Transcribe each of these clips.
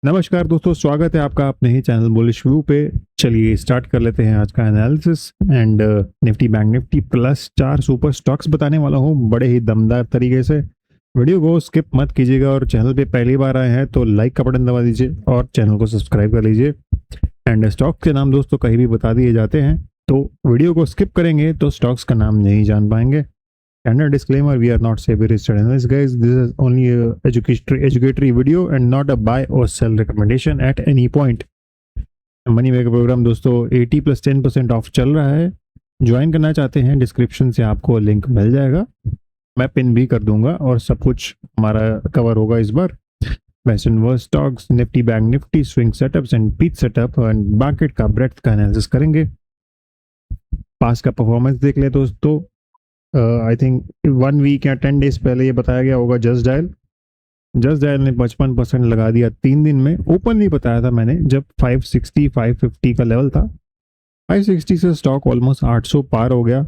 नमस्कार दोस्तों, स्वागत है आपका अपने ही चैनल बुलिश व्यू पे। चलिए स्टार्ट कर लेते हैं आज का analysis and Nifty bank Nifty plus 4 super stocks बताने वाला हूँ बड़े ही दमदार तरीके से। वीडियो को स्किप मत कीजिएगा और चैनल पे पहली बार आए हैं तो लाइक का बटन दबा दीजिए और चैनल को सब्सक्राइब कर लीजिए। एंड स्टॉक्स के नाम दोस्तों कहीं भी बता दिए जाते हैं, तो वीडियो को स्किप करेंगे तो स्टॉक्स का नाम नहीं जान पाएंगे। Standard disclaimer: we are not SEBI registered analysts, guys. This is only a educatory video and not a buy or sell recommendation at any point. Money maker program दोस्तों 80 + 10% of चल रहा है। ज्वाइन करना चाहते हैं, डिस्क्रिप्शन से आपको link मिल जाएगा, मैं पिन भी कर दूंगा और सब कुछ हमारा कवर होगा इस बार। Best inverse stocks, Nifty bank Nifty, swing setups and peach setup and market का ब्रेड्थ का एनालिसिस करेंगे। पास का परफॉर्मेंस देख ले दोस्तों। आई थिंक 1 वीक या 10 डेज पहले ये बताया गया होगा। जस्ट डायल ने 55% लगा दिया 3 दिन में। ओपन नहीं बताया था मैंने, जब 560 550 का लेवल था। 560 से स्टॉक ऑलमोस्ट 800 पार हो गया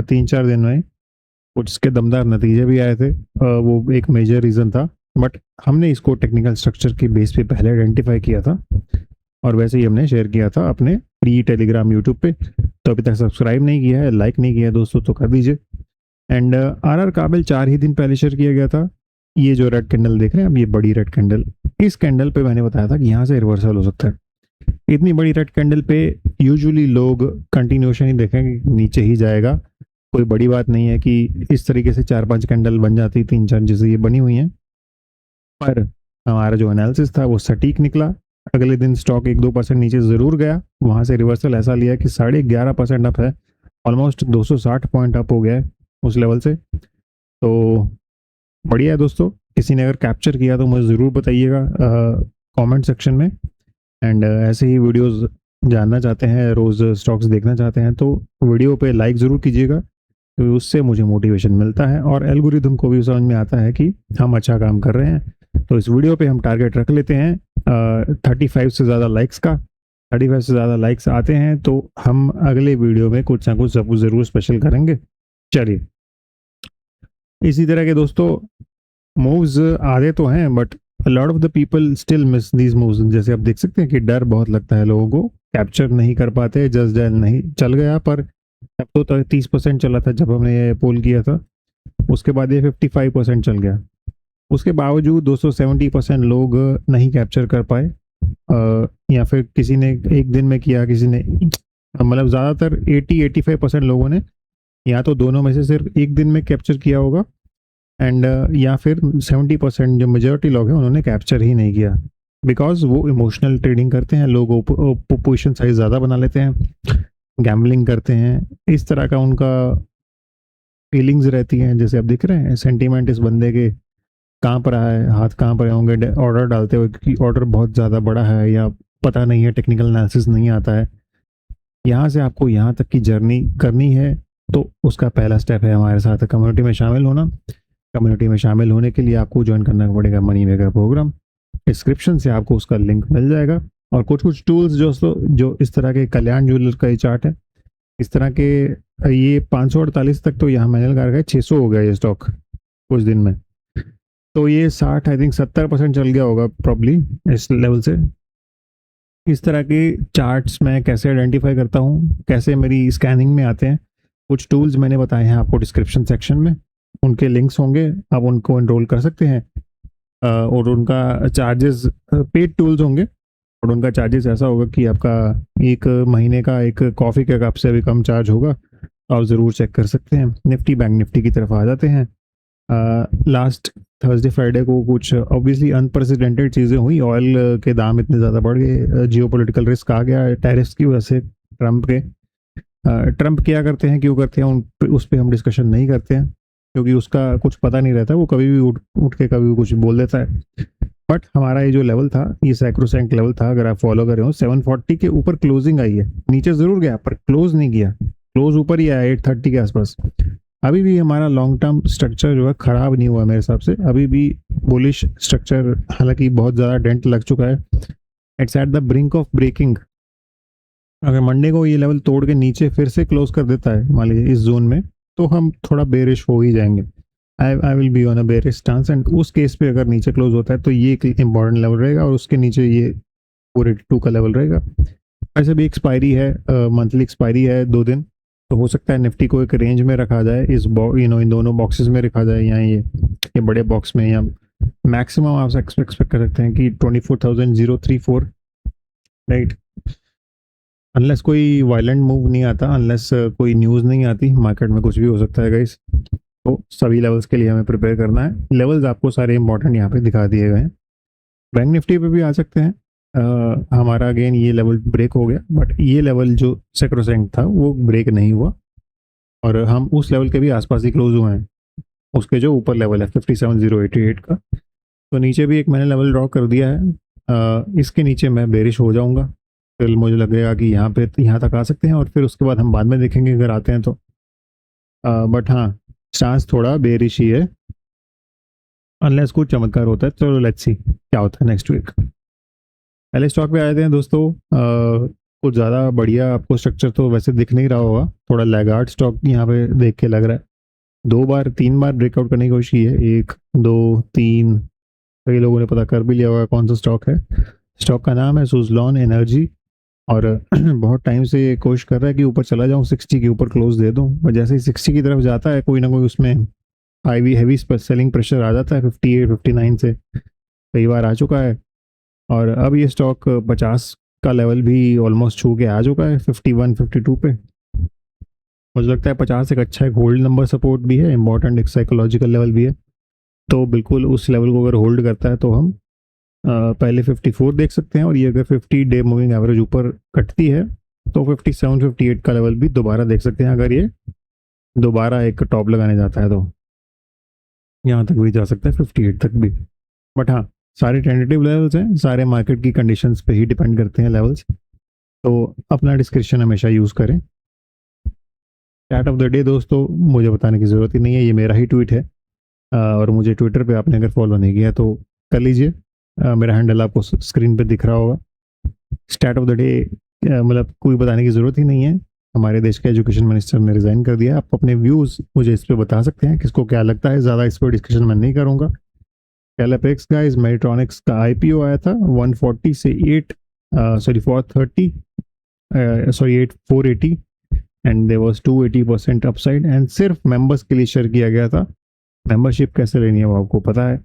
3-4 दिन में। कुछ इसके दमदार नतीजे भी आए थे, वो एक मेजर रीज़न था। बट हमने इसको टेक्निकल स्ट्रक्चर की बेस पे पहले आइडेंटिफाई किया था और वैसे ही हमने शेयर किया था अपने फ्री टेलीग्राम यूट्यूब पे। तो अभी तक सब्सक्राइब नहीं किया है, लाइक नहीं किया है दोस्तों तो कर दीजिए। एंड आरआर काबिल 4 ही दिन पहले शेयर किया गया था। ये जो रेड कैंडल देख रहे हैं अब, ये बड़ी रेड कैंडल, इस कैंडल पे मैंने बताया था कि यहाँ से रिवर्सल हो सकता है। इतनी बड़ी रेड कैंडल पे यूजुअली लोग कंटिन्यूशन ही देखेंगे, नीचे ही जाएगा। कोई बड़ी बात नहीं है कि इस तरीके से 4-5 कैंडल बन जाती, 3-4 जैसे ये बनी हुई हैं। पर हमारा जो एनालिसिस था वो सटीक निकला। अगले दिन स्टॉक 1-2% नीचे ज़रूर गया, वहाँ से रिवर्सल ऐसा लिया कि 11.5% अप है, ऑलमोस्ट 260 पॉइंट अप हो गया है उस लेवल से। तो बढ़िया है दोस्तों। किसी ने अगर कैप्चर किया तो मुझे ज़रूर बताइएगा कमेंट सेक्शन में। एंड ऐसे ही वीडियोस जानना चाहते हैं, रोज़ स्टॉक्स देखना चाहते हैं तो वीडियो पे लाइक ज़रूर कीजिएगा, तो उससे मुझे मोटिवेशन मिलता है और एल्गोरिथम को भी समझ में आता है कि हम अच्छा काम कर रहे हैं। तो इस वीडियो पे हम टारगेट रख लेते हैं 35 से ज़्यादा लाइक्स का। 35 से ज़्यादा लाइक्स आते हैं तो हम अगले वीडियो में कुछ ना कुछ ज़रूर स्पेशल करेंगे। चलिए, इसी तरह के दोस्तों मूव्स आते तो हैं but lot of the people still miss these moves. जैसे आप देख सकते हैं कि डर बहुत लगता है लोगों को, कैप्चर नहीं कर पाते। जस्ट डायल नहीं चल गया, पर तब तो 30% चला था जब हमने ये पोल किया था। उसके बाद ये 55% चल गया। उसके बावजूद 270% लोग नहीं कैप्चर कर पाए, या फिर किसी ने एक दिन में किया, किसी ने मतलब ज़्यादातर 80-85% लोगों ने या तो दोनों में से सिर्फ एक दिन में कैप्चर किया होगा, एंड या फिर 70% जो मेजॉरिटी लोग हैं उन्होंने कैप्चर ही नहीं किया। बिकॉज वो इमोशनल ट्रेडिंग करते हैं, लोग पोजीशन साइज ज़्यादा बना लेते हैं, गैम्बलिंग करते हैं, इस तरह का उनका फीलिंग्स रहती हैं। जैसे आप दिख रहे हैं सेंटीमेंट इस बंदे के कांप रहा है, हाथ कांप रहे होंगे ऑर्डर डालते हुए कि ऑर्डर बहुत ज़्यादा बड़ा है, या पता नहीं है, टेक्निकल एनालिसिस नहीं आता है। यहाँ से आपको यहाँ तक की जर्नी करनी है तो उसका पहला स्टेप है हमारे साथ कम्युनिटी में शामिल होना। कम्युनिटी में शामिल होने के लिए आपको ज्वाइन करना पड़ेगा मनी मेकर प्रोग्राम। डिस्क्रिप्शन से आपको उसका लिंक मिल जाएगा। और कुछ टूल्स जो इस तरह के, कल्याण ज्वेलर का ये चार्ट है, इस तरह के, ये 548 तक तो यहाँ मैंने लगा रखा है, 600 हो गया ये स्टॉक कुछ दिन में। तो ये 60 आई थिंक 70% चल गया होगा प्रॉब्ली इस लेवल से। इस तरह के चार्ट्स मैं कैसे आइडेंटिफाई करता हूँ, कैसे मेरी स्कैनिंग में आते हैं, कुछ टूल्स मैंने बताए हैं आपको डिस्क्रिप्शन सेक्शन में, उनके लिंक्स होंगे, आप उनको एनरोल कर सकते हैं। और उनका चार्जेस पेड टूल्स होंगे और उनका चार्जेस ऐसा होगा कि आपका 1 महीने का एक कॉफ़ी के कप से भी कम चार्ज होगा, तो आप ज़रूर चेक कर सकते हैं। निफ्टी बैंक निफ्टी की तरफ आ जाते हैं। लास्ट थर्सडे फ्राइडे को कुछ ऑब्वियसली अनप्रेसिडेंटेड चीज़ें हुई। ऑयल के दाम इतने ज़्यादा बढ़ गए, जियोपॉलिटिकल रिस्क आ गया टैरिफ्स की वजह से, ट्रंप क्या करते हैं, क्यों करते हैं, उस पर हम डिस्कशन नहीं करते हैं क्योंकि उसका कुछ पता नहीं रहता, वो कभी भी उठ के कभी भी कुछ बोल देता है। बट हमारा ये जो लेवल था, ये सैक्रोसैंक्ट लेवल था, अगर आप फॉलो कर रहे हो 740 के ऊपर क्लोजिंग आई है, नीचे ज़रूर गया पर क्लोज नहीं किया, क्लोज ऊपर ही आया 830 के आसपास। अभी भी हमारा लॉन्ग टर्म स्ट्रक्चर जो है ख़राब नहीं हुआ मेरे हिसाब से, अभी भी बुलिश स्ट्रक्चर, हालांकि बहुत ज़्यादा डेंट लग चुका है। It's at the brink of breaking. अगर मंडे को ये लेवल तोड़ के नीचे फिर से क्लोज कर देता है मान लीजिए इस जोन में, तो हम थोड़ा बेरिश हो ही जाएंगे। I will be on a bearish stance, and उस केस पे अगर नीचे क्लोज होता है तो ये एक इंपॉर्टेंट लेवल रहेगा और उसके नीचे ये 482 का लेवल रहेगा। ऐसे भी एक्सपायरी है, मंथली एक्सपायरी है 2 दिन, तो हो सकता है निफ्टी को एक रेंज में रखा जाए, इस इन दोनों बॉक्सेस में रखा जाए, या ये बड़े बॉक्स में, या मैक्सिमम आप एक्सपेक्ट कर सकते हैं कि 24,034, राइट। अनलेस कोई वायलेंट मूव नहीं आता, अनलेस कोई न्यूज़ नहीं आती, मार्केट में कुछ भी हो सकता है गाइस। तो सभी लेवल्स के लिए हमें प्रिपेयर करना है। लेवल्स आपको सारे इंपॉर्टेंट यहाँ पे दिखा दिए गए हैं। बैंक निफ्टी पे भी आ सकते हैं। हमारा अगेन ये लेवल ब्रेक हो गया, बट ये लेवल जो सेक्रोसेंट था वो ब्रेक नहीं हुआ, और हम उस लेवल के भी आसपास ही क्लोज हुए हैं, उसके जो ऊपर लेवल है 57,088 का। तो नीचे भी एक मैंने लेवल ड्रॉ कर दिया है। इसके नीचे मैं बेरिश हो जाऊंगा, फिर मुझे लगेगा कि यहाँ तक आ सकते हैं, और फिर उसके बाद हम बाद में देखेंगे अगर आते हैं तो। बट हाँ, चांस थोड़ा बेरिश ही है, अनलेस कुछ चमत्कार होता है। चलो लेट्स सी क्या होता है नेक्स्ट वीक। पहले स्टॉक पे आए थे दोस्तों। कुछ ज़्यादा बढ़िया आपको स्ट्रक्चर तो वैसे दिख नहीं रहा होगा, थोड़ा लैगार्ड स्टॉक यहाँ पे देख के लग रहा है। 2 बार 3 बार ब्रेकआउट करने की कोशिश की है, 1 2 3, कई लोगों ने पता कर भी लिया होगा कौन सा स्टॉक है। स्टॉक का नाम है सुजलॉन एनर्जी, और बहुत टाइम से ये कोशिश कर रहा है कि ऊपर चला जाऊं, 60 के ऊपर क्लोज दे दूं, और जैसे ही 60 की तरफ जाता है कोई ना कोई उसमें हैवी सेलिंग प्रेशर आ जाता है। 58 59 से कई बार आ चुका है, और अब ये स्टॉक 50 का लेवल भी ऑलमोस्ट छू के आ चुका है 51 52 पे। मुझे लगता है 50 एक अच्छा एक होल्ड नंबर सपोर्ट भी है, इंपॉर्टेंट एक साइकोलॉजिकल लेवल भी है। तो बिल्कुल उस लेवल को अगर होल्ड करता है तो हम पहले 54 देख सकते हैं, और ये अगर 50 डे मूविंग एवरेज ऊपर कटती है तो 57 58 का लेवल भी दोबारा देख सकते हैं, अगर ये दोबारा एक टॉप लगाने जाता है तो यहाँ तक भी जा सकता है 58 तक भी। बट हाँ, सारे टेंटेटिव लेवल्स हैं, सारे मार्केट की कंडीशंस पे ही डिपेंड करते हैं लेवल्स, तो अपना डिस्क्रिप्शन हमेशा यूज़ करें। चैट ऑफ द डे दोस्तों मुझे बताने की ज़रूरत ही नहीं है, ये मेरा ही ट्वीट है, और मुझे ट्विटर पे आपने अगर फॉलो नहीं किया तो कर लीजिए। मेरा हैंडल आपको स्क्रीन पे दिख रहा होगा। स्टैट ऑफ द डे मतलब कोई बताने की ज़रूरत ही नहीं है, हमारे देश के एजुकेशन मिनिस्टर ने रिज़ाइन कर दिया। आप अपने व्यूज़ मुझे इस पर बता सकते हैं, किसको क्या लगता है। ज़्यादा इस पर डिस्कशन मैं नहीं करूँगा। कैलापेक्स गाइस, मेडिट्रॉनिक्स का आईपीओ आया था 140 से 430, sorry 480, and there was 280% upside, and सिर्फ मेंबर्स के लिए शेयर किया गया था। मेंबरशिप कैसे लेनी है वो आपको पता है।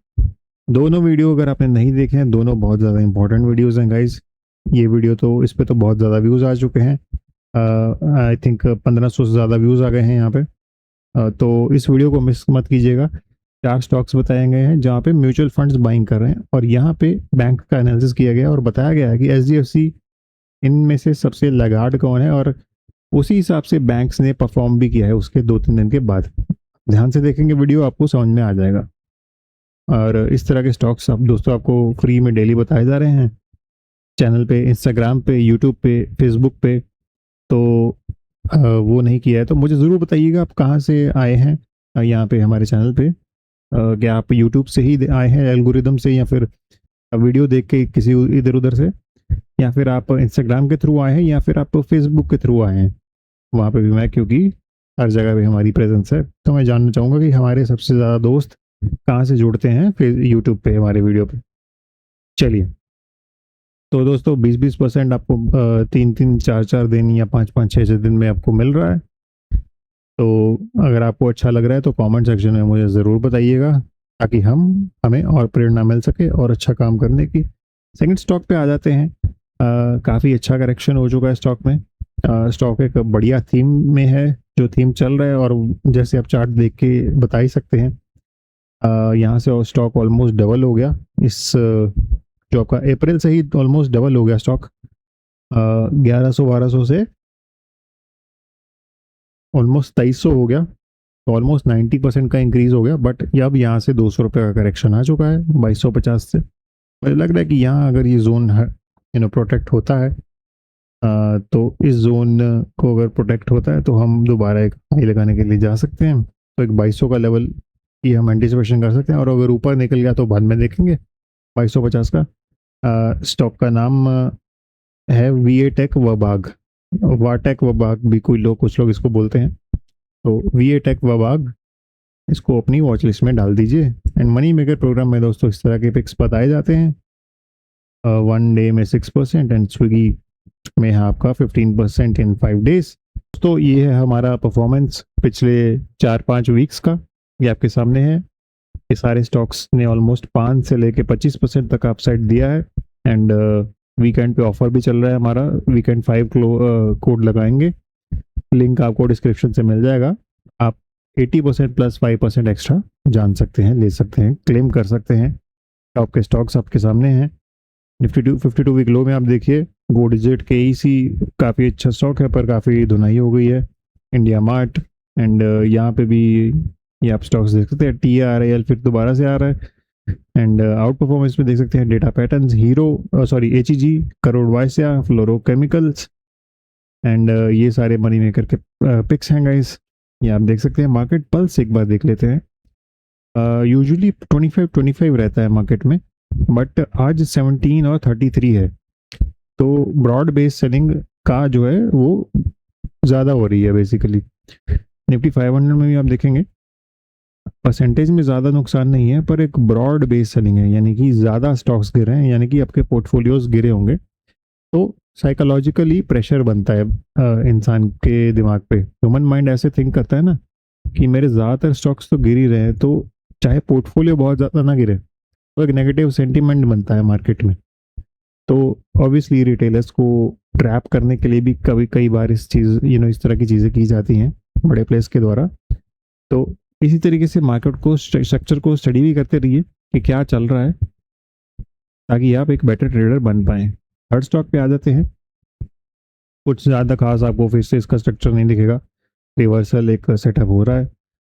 दोनों वीडियो अगर आपने नहीं देखे हैं, दोनों बहुत ज़्यादा इंपॉर्टेंट वीडियोस हैं गाइस। ये वीडियो तो इस पे तो बहुत ज़्यादा व्यूज़ आ चुके हैं, आई थिंक 1500 से ज़्यादा व्यूज़ आ गए हैं यहाँ पे। तो इस वीडियो को मिस मत कीजिएगा। 4 स्टॉक्स बताए गए हैं जहाँ पे म्यूचुअल फंड्स बाइंग कर रहे हैं, और यहाँ पे बैंक का एनालिसिस किया गया और बताया गया है कि एचडीएफसी इनमें से सबसे लैगार्ड कौन है, और उसी हिसाब से बैंक्स ने परफॉर्म भी किया है उसके 2-3 दिन के बाद। ध्यान से देखेंगे वीडियो, आपको समझ में आ जाएगा। और इस तरह के स्टॉक्स आप दोस्तों आपको फ्री में डेली बताए जा रहे हैं चैनल पे, इंस्टाग्राम पे, यूट्यूब पे, फेसबुक पे। तो वो नहीं किया है तो मुझे ज़रूर बताइएगा आप कहाँ से आए हैं यहाँ पे हमारे चैनल पे। क्या आप यूट्यूब से ही आए हैं एल्गोरिदम से, या फिर वीडियो देख के किसी इधर उधर से, या फिर आप इंस्टाग्राम के थ्रू आए हैं, या फिर आप फेसबुक के थ्रू आए हैं। वहाँ पे भी मैं, क्योंकि हर जगह पे हमारी प्रेजेंस है, तो मैं जानना चाहूँगा कि हमारे सबसे ज़्यादा दोस्त कहाँ से जुड़ते हैं फिर यूट्यूब पे हमारे वीडियो पे। चलिए, तो दोस्तों 20-20% आपको 3-3 4-4 दिन या 5-5 6-6 दिन में आपको मिल रहा है। तो अगर आपको अच्छा लग रहा है तो कमेंट सेक्शन में मुझे ज़रूर बताइएगा, ताकि हमें और प्रेरणा मिल सके और अच्छा काम करने की। सेकंड स्टॉक पे आ जाते हैं। काफ़ी अच्छा करेक्शन हो चुका है स्टॉक में। स्टॉक एक बढ़िया थीम में है, जो थीम चल रहा है, और जैसे आप चार्ट देख के बता ही सकते हैं, यहाँ से स्टॉक ऑलमोस्ट डबल हो गया। इस जो आपका अप्रैल से ही ऑलमोस्ट डबल हो गया स्टॉक, 1100-1200 से ऑलमोस्ट 2300 हो गया, तो ऑलमोस्ट 90% का इंक्रीज हो गया। बट अब यहाँ से 200 रुपये का करेक्शन आ चुका है 2250 से। मुझे लग रहा है कि यहाँ अगर ये जोन प्रोटेक्ट होता है, तो इस जोन को अगर प्रोटेक्ट होता है तो हम दोबारा एक हाई लगाने के लिए जा सकते हैं। तो एक 2200 का लेवल की हम एंटिसिपेशन कर सकते हैं, और अगर ऊपर निकल गया तो बाद में देखेंगे। 2250 का स्टॉक का नाम है वीए टेक वबाग, वाटेक वबाग भी कुछ लोग इसको बोलते हैं। तो वीए टेक वबाग इसको अपनी वॉच लिस्ट में डाल दीजिए। एंड मनी मेकर प्रोग्राम में दोस्तों इस तरह के पिक्स बताए जाते हैं। 1 डे में 6% एंड स्विगी में है आपका 15% इन 5 डेज। तो ये है हमारा परफॉर्मेंस पिछले 4-5 वीक्स का, ये आपके सामने है। ये सारे स्टॉक्स ने ऑलमोस्ट 5 से लेके 25% तक अपसाइड दिया है। एंड वीकेंड पे ऑफर भी चल रहा है हमारा, वीकेंड 5 कोड लगाएंगे, लिंक आपको डिस्क्रिप्शन से मिल जाएगा। आप 80% प्लस 5% एक्स्ट्रा जान सकते हैं, ले सकते हैं, क्लेम कर सकते हैं। टॉप के स्टॉक्स आपके सामने हैं। निफ्टी 52 वीक लो में आप देखिए गो डिजिट के ईसी काफ़ी अच्छा स्टॉक है, पर काफ़ी धुनाई हो गई है। इंडिया मार्ट एंड यहाँ पे भी ये आप स्टॉक्स देख सकते हैं। TRAL फिर दोबारा से आ रहा है। एंड आउट परफॉर्मेंस में देख सकते हैं data patterns, hero sorry HEG, crore Vysya, fluoro chemicals. And ये सारे मनी मेकर के पिक्स हैं गाइस, ये आप देख सकते हैं। मार्केट पल्स एक बार देख लेते हैं। यूजुअली 25 रहता है मार्केट में, बट आज 17 और 33 है। तो ब्रॉड बेस सेलिंग का जो है वो ज़्यादा हो रही है बेसिकली। निफ्टी 500 में भी आप देखेंगे परसेंटेज में ज़्यादा नुकसान नहीं है, पर एक ब्रॉड बेस सेलिंग है, यानी कि ज़्यादा स्टॉक्स गिरे हैं, यानी कि आपके पोर्टफोलियोज गिरे होंगे। तो साइकोलॉजिकली प्रेशर बनता है इंसान के दिमाग पे। ह्यूमन माइंड ऐसे थिंक करता है ना कि मेरे ज़्यादातर स्टॉक्स तो गिर ही रहे हैं, तो चाहे पोर्टफोलियो बहुत ज़्यादा ना गिरे, तो एक नेगेटिव सेंटीमेंट बनता है मार्केट में। तो ऑब्वियसली रिटेलर्स को ट्रैप करने के लिए भी कभी कई बार इस तरह की चीज़ें की जाती हैं बड़े प्लेयर्स के द्वारा। तो इसी तरीके से मार्केट को स्ट्रक्चर को स्टडी भी करते रहिए कि क्या चल रहा है, ताकि आप एक बेटर ट्रेडर बन पाएँ। हर स्टॉक पे आ जाते हैं, कुछ ज़्यादा खास आपको फिर से इसका स्ट्रक्चर नहीं दिखेगा। रिवर्सल एक सेटअप हो रहा है,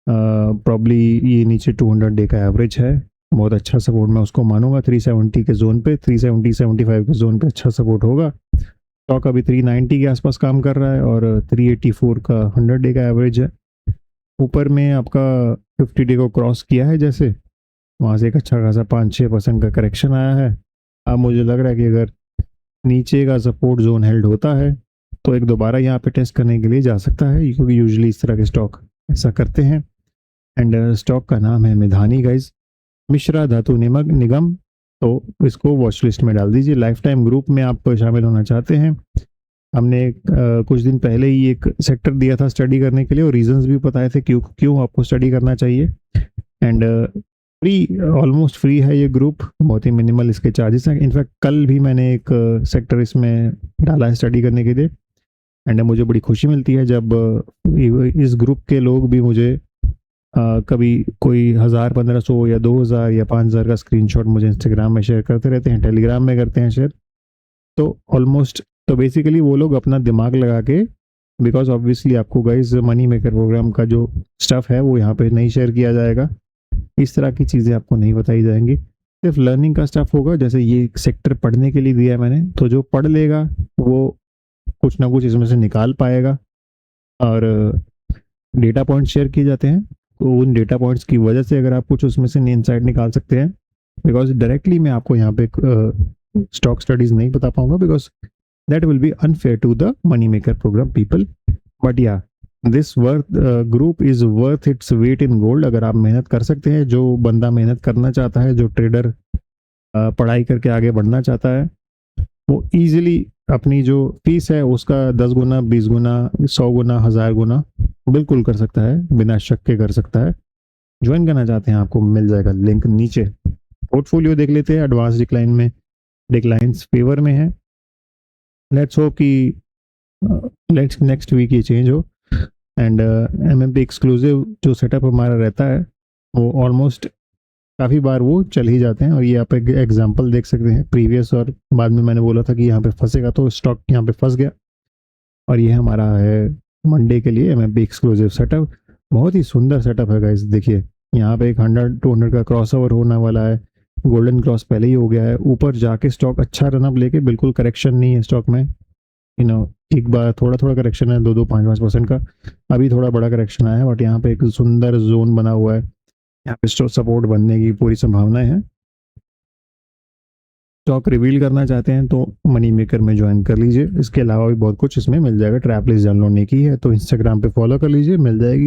प्रॉब्ली ये नीचे 200 डे का एवरेज है, बहुत अच्छा सपोर्ट मैं उसको मानूंगा। 370 के जोन पे, 370-75 के जोन पे अच्छा सपोर्ट होगा। स्टॉक अभी 390 के आसपास काम कर रहा है और 384 का 100 डे का एवरेज है। ऊपर में आपका 50 डे को क्रॉस किया है, जैसे वहाँ से एक अच्छा खासा 5-6% का करेक्शन आया है। अब मुझे लग रहा है कि अगर नीचे का सपोर्ट जोन हेल्ड होता है तो एक दोबारा यहाँ पे टेस्ट करने के लिए जा सकता है, क्योंकि यूजुअली इस तरह के स्टॉक ऐसा करते हैं। एंड स्टॉक का नाम है मिधानी गाइज, मिश्रा धातु निगम। तो इसको वॉच लिस्ट में डाल दीजिए। लाइफ टाइम ग्रुप में आप शामिल होना चाहते हैं, हमने कुछ दिन पहले ही एक सेक्टर दिया था स्टडी करने के लिए, और रीजंस भी बताए थे क्यों क्यों आपको स्टडी करना चाहिए। एंड फ्री, ऑलमोस्ट फ्री है ये ग्रुप, बहुत ही मिनिमल इसके चार्जेस हैं। इनफैक्ट कल भी मैंने एक सेक्टर इसमें डाला है स्टडी करने के लिए। एंड मुझे बड़ी खुशी मिलती है जब इस ग्रुप के लोग भी मुझे कभी कोई 1000, 1500 या 2000 या 5000 का स्क्रीनशॉट मुझे इंस्टाग्राम में शेयर करते रहते हैं, टेलीग्राम में करते हैं शेयर। तो बेसिकली वो लोग अपना दिमाग लगा के, बिकॉज ऑब्वियसली आपको गाइस मनी मेकर प्रोग्राम का जो स्टफ है वो यहाँ पे नहीं शेयर किया जाएगा, इस तरह की चीज़ें आपको नहीं बताई जाएंगी, सिर्फ लर्निंग का स्टफ होगा। जैसे ये सेक्टर पढ़ने के लिए दिया है मैंने, तो जो पढ़ लेगा वो कुछ ना कुछ इसमें से निकाल पाएगा। और डेटा पॉइंट शेयर किए जाते हैं, तो उन डेटा पॉइंट्स की वजह से अगर आप कुछ उसमें से इनसाइट निकाल सकते हैं, बिकॉज डायरेक्टली मैं आपको यहाँ पे स्टॉक स्टडीज नहीं बता पाऊंगा, because that will be unfair to the money maker program people. But yeah this group is worth its weight in gold. अगर आप मेहनत कर सकते हैं, जो बंदा मेहनत करना चाहता है, जो ट्रेडर पढ़ाई करके आगे बढ़ना चाहता है, वो ईजिली अपनी जो फीस है उसका 10 गुना, 20 गुना, 100 गुना, 1000 गुना बिल्कुल कर सकता है, बिना शक के कर सकता है। ज्वाइन करना चाहते हैं आपको मिल जाएगा लिंक नीचे। पोर्टफोलियो देख लेते हैं, एडवांस डिक्लाइन में, डिक्लाइंस फेवर में है। लेट्स होप कि नेक्स्ट वीक ये चेंज हो। एंड MMP एक्सक्लूसिव जो सेटअप हमारा रहता है वो ऑलमोस्ट काफ़ी बार वो चल ही जाते हैं, और ये आप एक एग्जांपल देख सकते हैं प्रीवियस, और बाद में मैंने बोला था कि यहाँ पे फंसेगा, तो स्टॉक यहाँ पे फंस गया। और ये हमारा है मंडे के लिए MMP एक्सक्लूसिव सेटअप, बहुत ही सुंदर सेटअप है गाइस। देखिए यहाँ पे एक 100-200 का क्रॉस ओवर होने वाला है, गोल्डन क्रॉस पहले ही हो गया है, ऊपर जाके स्टॉक अच्छा रनअप लेके, बिल्कुल करेक्शन नहीं है स्टॉक में, एक बार थोड़ा थोड़ा करेक्शन है, 2-5% का, अभी थोड़ा बड़ा करेक्शन आया है, बट यहाँ पे एक सुंदर जोन बना हुआ है, यहाँ पे सपोर्ट बनने की पूरी संभावनाएं हैं। स्टॉक रिवील करना चाहते हैं तो मनी मेकर में ज्वाइन कर लीजिए। इसके अलावा भी बहुत कुछ इसमें मिल जाएगा। ट्रैप लिस्ट डाउनलोड नहीं की है तो इंस्टाग्राम पे फॉलो कर लीजिए, मिल जाएगी।